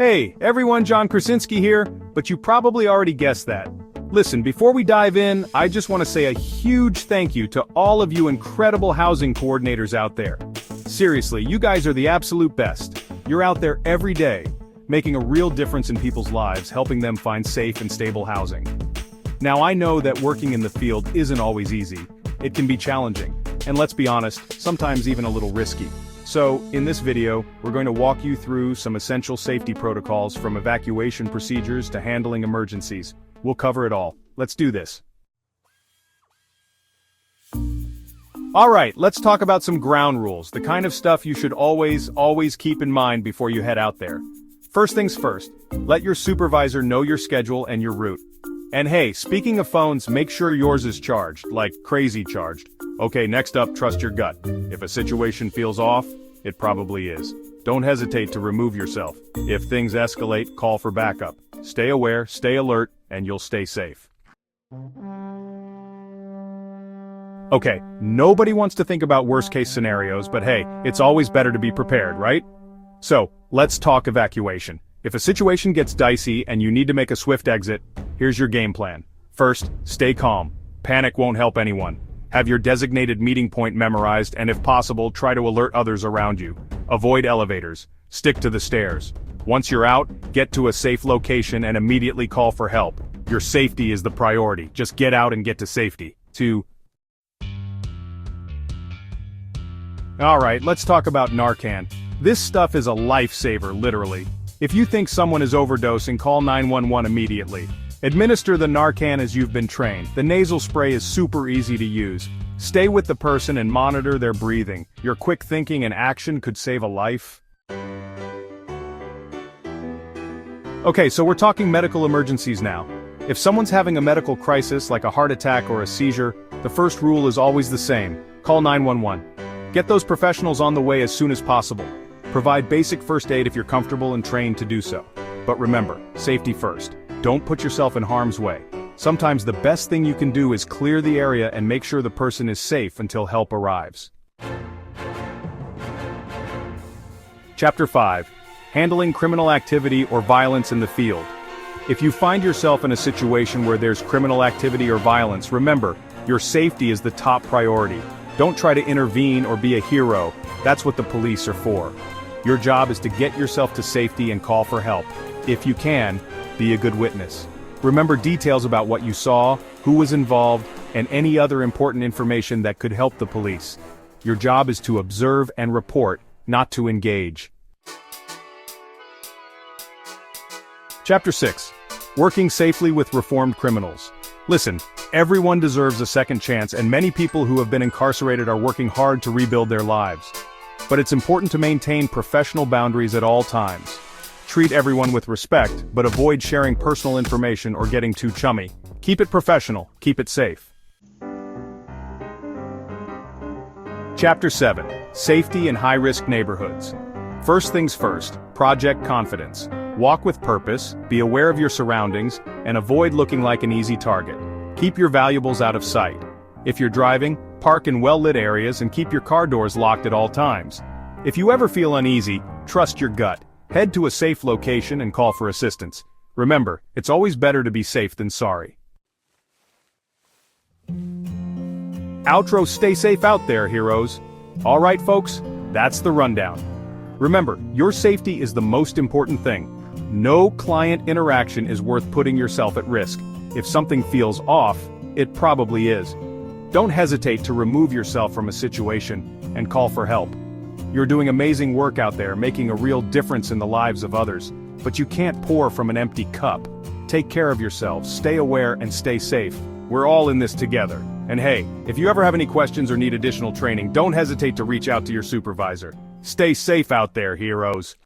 Hey, everyone, John Krasinski here, but you probably already guessed that. Listen, before we dive in, I just want to say a huge thank you to all of you incredible housing coordinators out there. Seriously, you guys are the absolute best. You're out there every day, making a real difference in people's lives, helping them find safe and stable housing. Now I know that working in the field isn't always easy. It can be challenging, and let's be honest, sometimes even a little risky. So, in this video, we're going to walk you through some essential safety protocols from evacuation procedures to handling emergencies. We'll cover it all. Let's do this. Alright, let's talk about some ground rules, the kind of stuff you should always keep in mind before you head out there. First things first, let your supervisor know your schedule and your route. And hey, speaking of phones, make sure yours is charged, like crazy charged. Okay, next up, trust your gut. If a situation feels off, it probably is. Don't hesitate to remove yourself. If things escalate, call for backup. Stay aware, stay alert, and you'll stay safe. Okay, nobody wants to think about worst-case scenarios, but hey, it's always better to be prepared, right? So, let's talk evacuation. If a situation gets dicey and you need to make a swift exit, here's your game plan. First, stay calm. Panic won't help anyone. Have your designated meeting point memorized and if possible, try to alert others around you. Avoid elevators. Stick to the stairs. Once you're out, get to a safe location and immediately call for help. Your safety is the priority. Just get out and get to safety. 2. Alright, let's talk about Narcan. This stuff is a lifesaver, literally. If you think someone is overdosing, call 911 immediately. Administer the Narcan as you've been trained. The nasal spray is super easy to use. Stay with the person and monitor their breathing. Your quick thinking and action could save a life. Okay, so we're talking medical emergencies now. If someone's having a medical crisis like a heart attack or a seizure, the first rule is always the same. Call 911. Get those professionals on the way as soon as possible. Provide basic first aid if you're comfortable and trained to do so. But remember, safety first. Don't put yourself in harm's way. Sometimes the best thing you can do is clear the area and make sure the person is safe until help arrives. Chapter 5. Handling criminal activity or violence in the field. If you find yourself in a situation where there's criminal activity or violence, remember, your safety is the top priority. Don't try to intervene or be a hero. That's what the police are for. Your job is to get yourself to safety and call for help. If you can, be a good witness. Remember details about what you saw, who was involved, and any other important information that could help the police. Your job is to observe and report, not to engage. Chapter 6. Working safely with reformed criminals. Listen, everyone deserves a second chance and many people who have been incarcerated are working hard to rebuild their lives. But it's important to maintain professional boundaries at all times. Treat everyone with respect, but avoid sharing personal information or getting too chummy. Keep it professional, keep it safe. Chapter 7. Safety in high-risk neighborhoods. First things first, project confidence. Walk with purpose, be aware of your surroundings, and avoid looking like an easy target. Keep your valuables out of sight. If you're driving, park in well-lit areas and keep your car doors locked at all times. If you ever feel uneasy, trust your gut. Head to a safe location and call for assistance. Remember, it's always better to be safe than sorry. Outro: stay safe out there, heroes. Alright folks, that's the rundown. Remember, your safety is the most important thing. No client interaction is worth putting yourself at risk. If something feels off, it probably is. Don't hesitate to remove yourself from a situation and call for help. You're doing amazing work out there, making a real difference in the lives of others, but you can't pour from an empty cup. Take care of yourselves, stay aware, and stay safe. We're all in this together. And hey, if you ever have any questions or need additional training, don't hesitate to reach out to your supervisor. Stay safe out there, heroes.